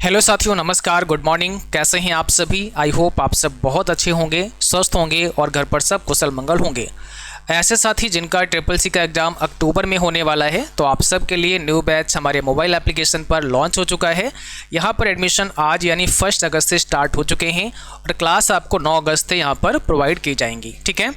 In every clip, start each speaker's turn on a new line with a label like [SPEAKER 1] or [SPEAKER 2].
[SPEAKER 1] Hello साथियों, नमस्कार, good morning. कैसे हैं आप सभी? आई होप आप सब बहुत अच्छे होंगे, स्वस्थ होंगे और घर पर सब कुशल मंगल होंगे। ऐसे साथी जिनका ट्रिपल सी का एग्ज़ाम अक्टूबर में होने वाला है, तो आप सब के लिए न्यू बैच हमारे मोबाइल एप्लीकेशन पर लॉन्च हो चुका है। यहाँ पर एडमिशन आज यानी 1 अगस्त से स्टार्ट हो चुके हैं और क्लास आपको 9 अगस्त से यहाँ पर प्रोवाइड की जाएंगी। ठीक है,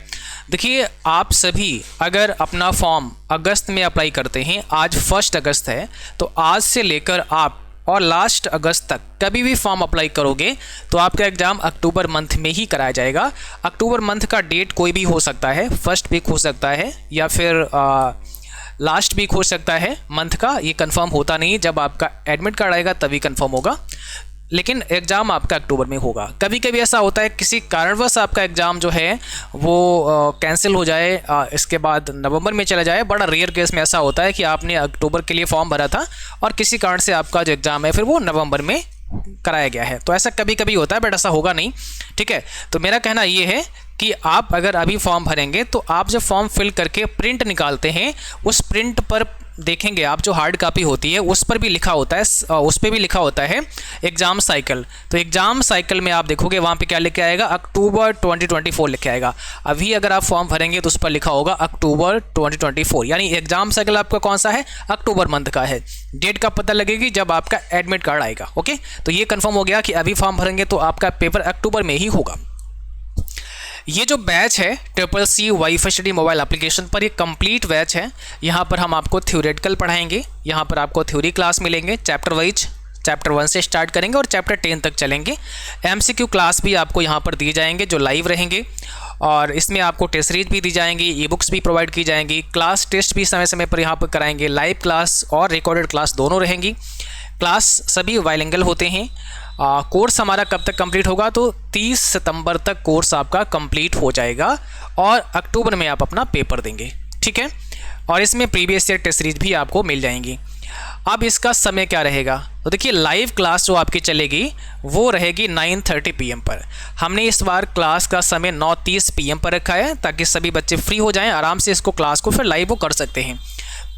[SPEAKER 1] देखिए आप सभी अगर अपना फॉर्म अगस्त में अप्लाई करते हैं, आज 1 अगस्त है, तो आज से लेकर आप और लास्ट अगस्त तक कभी भी फॉर्म अप्लाई करोगे तो आपका एग्ज़ाम अक्टूबर मंथ में ही कराया जाएगा। अक्टूबर मंथ का डेट कोई भी हो सकता है, फर्स्ट वीक हो सकता है या फिर लास्ट वीक हो सकता है मंथ का, ये कंफर्म होता नहीं। जब आपका एडमिट कार्ड आएगा तभी कंफर्म होगा, लेकिन एग्ज़ाम आपका अक्टूबर में होगा। कभी कभी ऐसा होता है किसी कारणवश आपका एग्ज़ाम जो है वो कैंसिल हो जाए, इसके बाद नवंबर में चला जाए। बड़ा रेयर केस में ऐसा होता है कि आपने अक्टूबर के लिए फॉर्म भरा था और किसी कारण से आपका जो एग्ज़ाम है फिर वो नवंबर में कराया गया है। तो ऐसा कभी कभी होता है, बट ऐसा होगा नहीं। ठीक है, तो मेरा कहना ये है कि आप अगर अभी फॉर्म भरेंगे तो आप जब फॉर्म फिल करके प्रिंट निकालते हैं, उस प्रिंट पर देखेंगे आप, जो हार्ड कॉपी होती है उस पर भी लिखा होता है, उस पर भी लिखा होता है एग्ज़ाम साइकिल। तो एग्ज़ाम साइकिल में आप देखोगे वहाँ पे क्या लिखा आएगा, अक्टूबर 2024 लिखा आएगा। अभी अगर आप फॉर्म भरेंगे तो उस पर लिखा होगा अक्टूबर 2024, यानी एग्ज़ाम साइकिल आपका कौन सा है, अक्टूबर मंथ का है। डेट का पता लगेगी जब आपका एडमिट कार्ड आएगा। ओके, तो ये कन्फर्म हो गया कि अभी फॉर्म भरेंगे तो आपका पेपर अक्टूबर में ही होगा। ये जो बैच है triple C WiFi study mobile application पर, ये कंप्लीट बैच है। यहाँ पर हम आपको थ्योरेटिकल पढ़ाएंगे, यहाँ पर आपको थ्योरी क्लास मिलेंगे चैप्टर वाइज। चैप्टर 1 से स्टार्ट करेंगे और चैप्टर 10 तक चलेंगे। MCQ क्लास भी आपको यहाँ पर दिए जाएंगे जो लाइव रहेंगे, और इसमें आपको टेस्ट सीरीज भी दी जाएंगी, ई बुक्स भी प्रोवाइड की जाएंगी, क्लास टेस्ट भी समय समय पर यहाँ पर कराएंगे। लाइव क्लास और रिकॉर्डेड क्लास दोनों रहेंगी। क्लास सभी बाइलिंगुअल होते हैं। कोर्स हमारा कब तक कंप्लीट होगा, तो 30 सितंबर तक कोर्स आपका कंप्लीट हो जाएगा और अक्टूबर में आप अपना पेपर देंगे। ठीक है, और इसमें प्रीवियस ईयर टेस्ट सीरीज भी आपको मिल जाएंगी। अब इसका समय क्या रहेगा, तो देखिए लाइव क्लास जो आपकी चलेगी वो रहेगी 9:30 PM पर। हमने इस बार क्लास का समय 9:30 PM पर रखा है ताकि सभी बच्चे फ्री हो जाएं, आराम से इसको क्लास को फिर लाइव वो कर सकते हैं।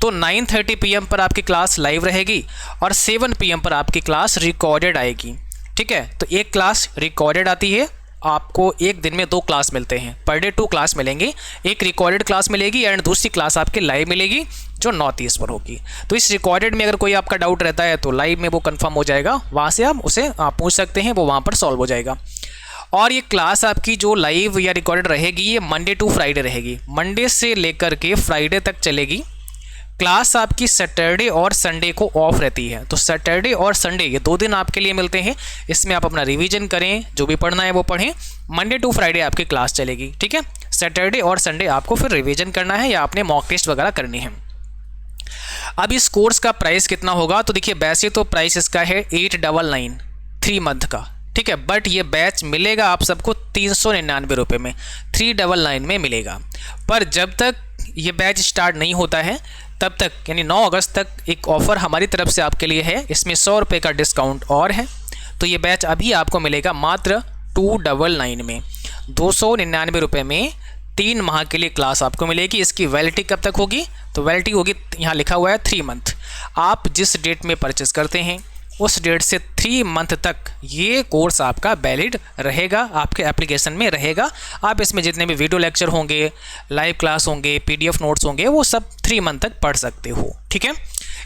[SPEAKER 1] तो 9:30 PM पर आपकी क्लास लाइव रहेगी और 7 PM पर आपकी क्लास रिकॉर्डेड आएगी। ठीक है, तो एक क्लास रिकॉर्डेड आती है, आपको एक दिन में 2 क्लास मिलते हैं, पर डे 2 क्लास मिलेंगे। एक रिकॉर्डेड क्लास मिलेगी एंड दूसरी क्लास आपकी लाइव मिलेगी जो 9:30 पर होगी। तो इस रिकॉर्डेड में अगर कोई आपका डाउट रहता है तो लाइव में वो कंफर्म हो जाएगा, वहाँ से आप उसे पूछ सकते हैं, वो वहाँ पर सॉल्व हो जाएगा। और ये क्लास आपकी जो लाइव या रिकॉर्डेड रहेगी ये मंडे टू फ्राइडे रहेगी, मंडे से लेकर के फ्राइडे तक चलेगी। क्लास आपकी सैटरडे और संडे को ऑफ रहती है, तो सैटरडे और संडे ये 2 दिन आपके लिए मिलते हैं। इसमें आप अपना रिवीजन करें, जो भी पढ़ना है वो पढ़ें। मंडे टू फ्राइडे आपकी क्लास चलेगी। ठीक है, सैटरडे और संडे आपको फिर रिवीजन करना है या आपने मॉक टेस्ट वगैरह करनी है। अब इस कोर्स का प्राइस कितना होगा, तो देखिए वैसे तो प्राइस इसका है 899 3 मंथ का। ठीक है, बट ये बैच मिलेगा आप सबको 399 रुपये में, 399 में मिलेगा। पर जब तक ये बैच स्टार्ट नहीं होता है तब तक, यानी 9 अगस्त तक एक ऑफ़र हमारी तरफ से आपके लिए है, इसमें 100 रुपये का डिस्काउंट और है। तो ये बैच अभी आपको मिलेगा मात्र 299 में, 299 रुपये में 3 माह के लिए क्लास आपको मिलेगी। इसकी वैलिडिटी कब तक होगी, तो वैलिडिटी होगी, यहाँ लिखा हुआ है 3 मंथ। आप जिस डेट में परचेस करते हैं उस डेट से 3 मंथ तक ये कोर्स आपका वैलिड रहेगा, आपके एप्लीकेशन में रहेगा। आप इसमें जितने भी वीडियो लेक्चर होंगे, लाइव क्लास होंगे, PDF नोट्स होंगे, वो सब 3 मंथ तक पढ़ सकते हो। ठीक है,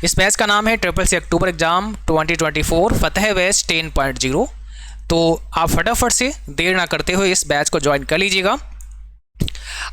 [SPEAKER 1] इस बैच का नाम है ट्रिपल सी अक्टूबर एग्जाम 2024 फतेह बैच 10.0। तो आप फटाफट से देर ना करते हुए इस बैच को ज्वाइन कर लीजिएगा।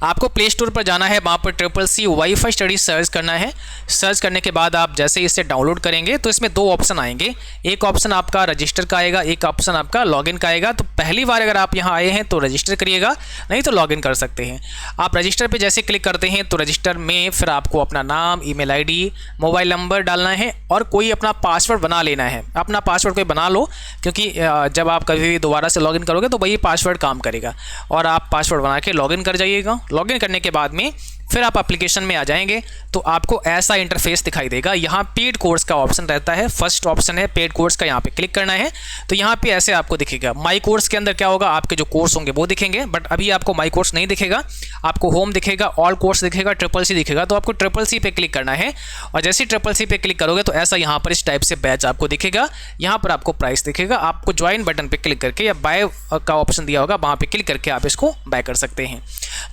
[SPEAKER 1] आपको प्ले स्टोर पर जाना है, वहाँ पर triple C WiFi study search करना है। सर्च करने के बाद आप जैसे इसे डाउनलोड करेंगे तो इसमें 2 ऑप्शन आएंगे, एक ऑप्शन आपका रजिस्टर का आएगा, एक ऑप्शन आपका लॉगिन का आएगा। तो पहली बार अगर आप यहाँ आए हैं तो रजिस्टर करिएगा, नहीं तो लॉगिन कर सकते हैं। आप रजिस्टर पे जैसे क्लिक करते हैं तो रजिस्टर में फिर आपको अपना नाम, ईमेल ID, मोबाइल नंबर डालना है और कोई अपना पासवर्ड बना लेना है। अपना पासवर्ड कोई बना लो, क्योंकि जब आप कभी भी दोबारा से लॉगिन करोगे तो वही पासवर्ड काम करेगा। और आप पासवर्ड बना के लॉगिन कर जाइएगा। लॉगिन करने के बाद में फिर आप एप्लीकेशन में आ जाएंगे तो आपको ऐसा इंटरफेस दिखाई देगा। यहाँ पेड कोर्स का ऑप्शन रहता है, फर्स्ट ऑप्शन है पेड कोर्स का, यहाँ पे क्लिक करना है। तो यहाँ पे ऐसे आपको दिखेगा। माई कोर्स के अंदर क्या होगा, आपके जो कोर्स होंगे वो दिखेंगे, बट अभी आपको माई कोर्स नहीं दिखेगा, आपको होम दिखेगा, ऑल कोर्स दिखेगा, ट्रिपल सी दिखेगा। तो आपको ट्रिपल सी पे क्लिक करना है और जैसे ही ट्रिपल सी पे क्लिक करोगे तो ऐसा यहाँ पर इस टाइप से बैच आपको दिखेगा। यहाँ पर आपको प्राइस दिखेगा, आपको ज्वाइन बटन पे क्लिक करके या बाय का ऑप्शन दिया होगा वहाँ पे क्लिक करके आप इसको बाय कर सकते हैं।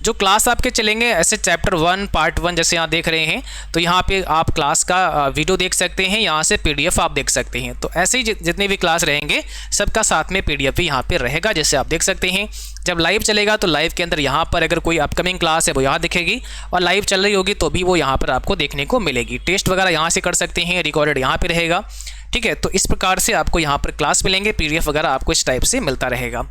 [SPEAKER 1] जो क्लास आपके चलेंगे ऐसे चैप्टर 1 पार्ट 1 जैसे यहाँ देख रहे हैं, तो यहाँ पे आप क्लास का वीडियो देख सकते हैं, यहाँ से PDF आप देख सकते हैं। तो ऐसे ही जितने भी क्लास रहेंगे सबका साथ में PDF भी यहाँ पे रहेगा, जैसे आप देख सकते हैं। जब लाइव चलेगा तो लाइव के अंदर यहाँ पर अगर कोई अपकमिंग क्लास है वो यहाँ दिखेगी, और लाइव चल रही होगी तो भी वो यहाँ पर आपको देखने को मिलेगी। टेस्ट वगैरह यहाँ से कर सकते हैं, रिकॉर्डेड यहाँ पे रहेगा। ठीक है, तो इस प्रकार से आपको यहाँ पर क्लास मिलेंगे, PDF वगैरह आपको इस टाइप से मिलता रहेगा।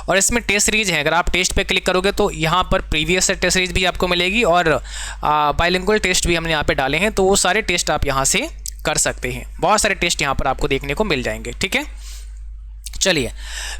[SPEAKER 1] और इसमें टेस्ट सीरीज है, अगर आप टेस्ट पे क्लिक करोगे तो यहाँ पर प्रीवियस टेस्ट सीरीज भी आपको मिलेगी और बाइलिंगुअल टेस्ट भी हमने यहाँ पे डाले हैं, तो वो सारे टेस्ट आप यहाँ से कर सकते हैं। बहुत सारे टेस्ट यहाँ पर आपको देखने को मिल जाएंगे। ठीक है, चलिए,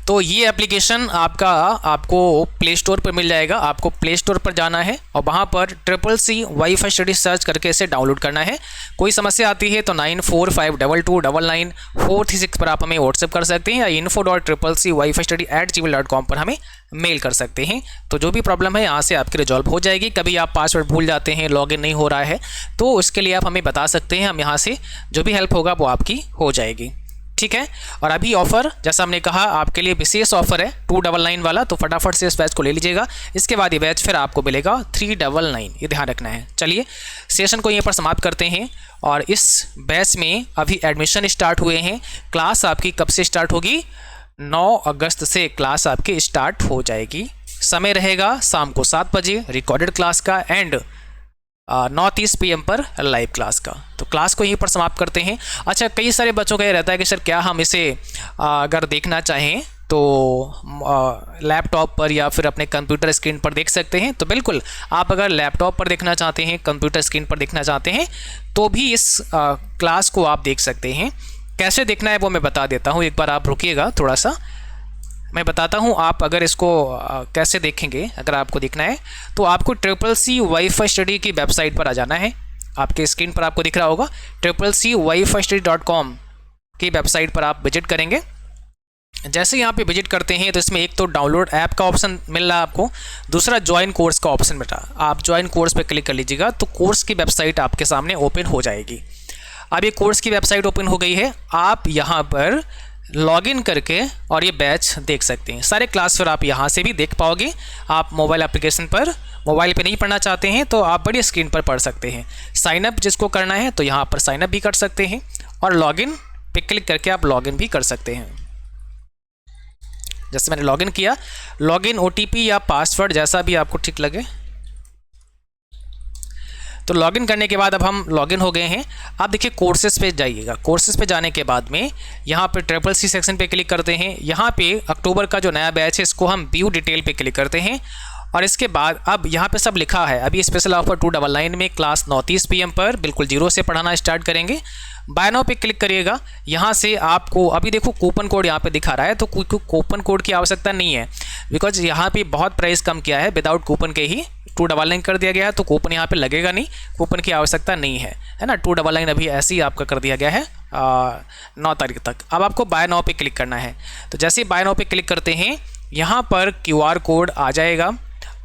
[SPEAKER 1] तो ये एप्लीकेशन आपको प्ले स्टोर पर मिल जाएगा। आपको प्ले स्टोर पर जाना है और वहाँ पर CCC वाईफाई स्टडी सर्च करके इसे डाउनलोड करना है। कोई समस्या आती है तो 9452299436 पर आप हमें व्हाट्सएप कर सकते हैं या info.ccc.wifi.study@gmail.com पर हमें मेल कर सकते हैं। तो जो भी प्रॉब्लम है यहाँ से आपकी रिजॉल्व हो जाएगी। कभी आप पासवर्ड भूल जाते हैं, लॉगिन नहीं हो रहा है, तो उसके लिए आप हमें बता सकते हैं, हम यहाँ से जो भी हेल्प होगा वो आपकी हो जाएगी। ठीक है, और अभी ऑफ़र जैसा हमने कहा आपके लिए विशेष ऑफ़र है 299 वाला, तो फटाफट से इस बैच को ले लीजिएगा। इसके बाद ये बैच फिर आपको मिलेगा 399, ये ध्यान रखना है। चलिए, सेशन को यहीं पर समाप्त करते हैं। और इस बैच में अभी एडमिशन स्टार्ट हुए हैं। क्लास आपकी कब से स्टार्ट होगी? 9 अगस्त से क्लास आपकी स्टार्ट हो जाएगी। समय रहेगा शाम को 7 बजे रिकॉर्डेड क्लास का एंड 9:30 PM पर लाइव क्लास का। तो क्लास को यहीं पर समाप्त करते हैं। अच्छा, कई सारे बच्चों का ये रहता है कि सर क्या हम इसे अगर देखना चाहें तो लैपटॉप पर या फिर अपने कंप्यूटर स्क्रीन पर देख सकते हैं। तो बिल्कुल, आप अगर लैपटॉप पर देखना चाहते हैं, कंप्यूटर स्क्रीन पर देखना चाहते हैं, तो भी इस क्लास को आप देख सकते हैं। कैसे देखना है वो मैं बता देता हूँ, एक बार आप रुकिएगा थोड़ा सा, मैं बताता हूँ। आप अगर इसको कैसे देखेंगे, अगर आपको देखना है तो आपको CCC वाईफाई स्टडी की वेबसाइट पर आ जाना है। आपके स्क्रीन पर आपको दिख रहा होगा CCC.wifi.study.com की वेबसाइट पर आप विजिट करेंगे। जैसे यहाँ पे विजिट करते हैं तो इसमें एक तो डाउनलोड ऐप का ऑप्शन मिल रहा है आपको, दूसरा ज्वाइन कोर्स का ऑप्शन मिल रहा है। आप ज्वाइन कोर्स पर क्लिक कर लीजिएगा तो कोर्स की वेबसाइट आपके सामने ओपन हो जाएगी। अब ये कोर्स की वेबसाइट ओपन हो गई है। आप यहाँ पर लॉगिन करके और ये बैच देख सकते हैं। सारे क्लास फिर आप यहाँ से भी देख पाओगे। आप मोबाइल एप्लीकेशन पर, मोबाइल पे नहीं पढ़ना चाहते हैं तो आप बड़ी स्क्रीन पर पढ़ सकते हैं। साइनअप जिसको करना है तो यहाँ पर साइनअप भी कर सकते हैं और लॉगिन पे क्लिक करके आप लॉगिन भी कर सकते हैं। जैसे मैंने लॉगिन किया, लॉगिन OTP या पासवर्ड जैसा भी आपको ठीक लगे। तो लॉगिन करने के बाद अब हम लॉगिन हो गए हैं। आप देखिए कोर्सेज पे जाइएगा। कोर्सेज पे जाने के बाद में यहाँ पे CCC सेक्शन पे क्लिक करते हैं। यहाँ पे अक्टूबर का जो नया बैच है इसको हम व्यू डिटेल पे क्लिक करते हैं और इसके बाद अब यहाँ पे सब लिखा है। अभी स्पेशल ऑफर 299 में क्लास 9:30 PM पर बिल्कुल 0 से पढ़ाना स्टार्ट करेंगे। बाय नाउ पे क्लिक करिएगा। यहाँ से आपको अभी देखो कूपन कोड यहाँ पे दिखा रहा है, तो कूपन कोड की आवश्यकता नहीं है, बिकॉज यहाँ पे बहुत प्राइस कम किया है। विदाउट कूपन के ही 299 कर दिया गया है, तो कूपन यहाँ पे लगेगा नहीं, कूपन की आवश्यकता नहीं है, है ना। 299 अभी ऐसे ही आपका कर दिया गया है 9 तारीख तक। अब आपको बाय नाउ पे क्लिक करना है। तो जैसे ही बाय नाउ पे क्लिक करते हैं यहाँ पर QR कोड आ जाएगा।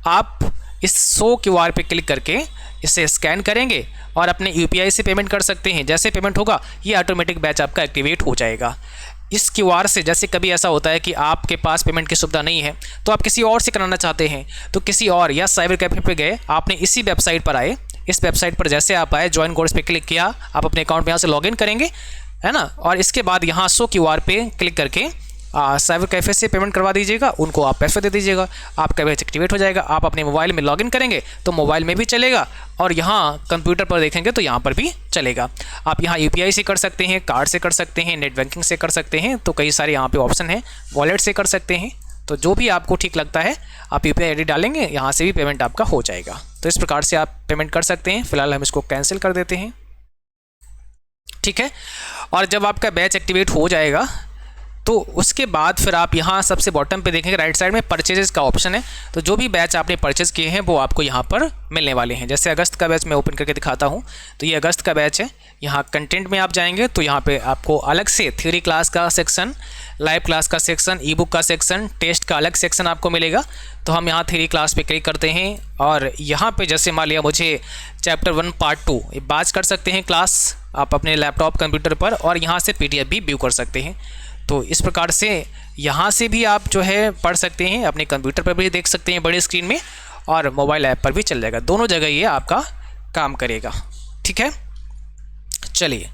[SPEAKER 1] आप इस शो QR पे क्लिक करके इसे स्कैन करेंगे और अपने UPI से पेमेंट कर सकते हैं। जैसे पेमेंट होगा ये ऑटोमेटिक बैच आपका एक्टिवेट हो जाएगा। इस QR से जैसे कभी ऐसा होता है कि आपके पास पेमेंट की सुविधा नहीं है तो आप किसी और से कराना चाहते हैं, तो किसी और या साइबर कैफे पे गए, आपने इसी वेबसाइट पर आए, इस वेबसाइट पर जैसे आप आए, ज्वाइन कोर्स पे क्लिक किया, आप अपने अकाउंट में यहाँ से लॉगिन करेंगे, है ना। और इसके बाद यहाँ शो QR पे क्लिक करके साइबर कैफे से पेमेंट करवा दीजिएगा, उनको आप पैसे दे दीजिएगा, आपका बैच एक्टिवेट हो जाएगा। आप अपने मोबाइल में लॉगिन करेंगे तो मोबाइल में भी चलेगा और यहाँ कंप्यूटर पर देखेंगे तो यहाँ पर भी चलेगा। आप यहाँ UPI से कर सकते हैं, कार्ड से कर सकते हैं, नेट बैंकिंग से कर सकते हैं, तो कई सारे यहाँ पे ऑप्शन हैं, वॉलेट से कर सकते हैं। तो जो भी आपको ठीक लगता है आप UPI ID डालेंगे, यहाँ से भी पेमेंट आपका हो जाएगा। तो इस प्रकार से आप पेमेंट कर सकते हैं। फिलहाल हम इसको कैंसिल कर देते हैं, ठीक है। और जब आपका बैच एक्टिवेट हो जाएगा तो उसके बाद फिर आप यहाँ सबसे बॉटम पे देखेंगे राइट साइड में परचेजेस का ऑप्शन है। तो जो भी बैच आपने परचेज किए हैं वो आपको यहाँ पर मिलने वाले हैं। जैसे अगस्त का बैच मैं ओपन करके दिखाता हूँ, तो ये अगस्त का बैच है। यहाँ कंटेंट में आप जाएंगे तो यहाँ पे आपको अलग से थ्योरी क्लास का सेक्शन, लाइव क्लास का सेक्शन, ई बुक का सेक्शन, टेस्ट का अलग सेक्शन आपको मिलेगा। तो हम यहाँ थ्योरी क्लास पे क्लिक करते हैं और यहाँ पे जैसे मान लिया मुझे चैप्टर 1 पार्ट 2 ये बाच कर सकते हैं क्लास आप अपने लैपटॉप कंप्यूटर पर, और यहाँ से PDF भी व्यू कर सकते हैं। तो इस प्रकार से यहाँ से भी आप जो है पढ़ सकते हैं, अपने कंप्यूटर पर भी देख सकते हैं बड़ी स्क्रीन में, और मोबाइल ऐप पर भी चल जाएगा। दोनों जगह ये आपका काम करेगा। ठीक है, चलिए,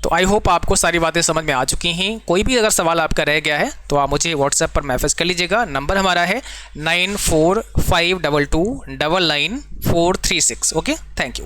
[SPEAKER 1] तो आई होप आपको सारी बातें समझ में आ चुकी हैं। कोई भी अगर सवाल आपका रह गया है तो आप मुझे व्हाट्सएप पर मैसेज कर लीजिएगा। नंबर हमारा है 9452299436। Okay, thank you.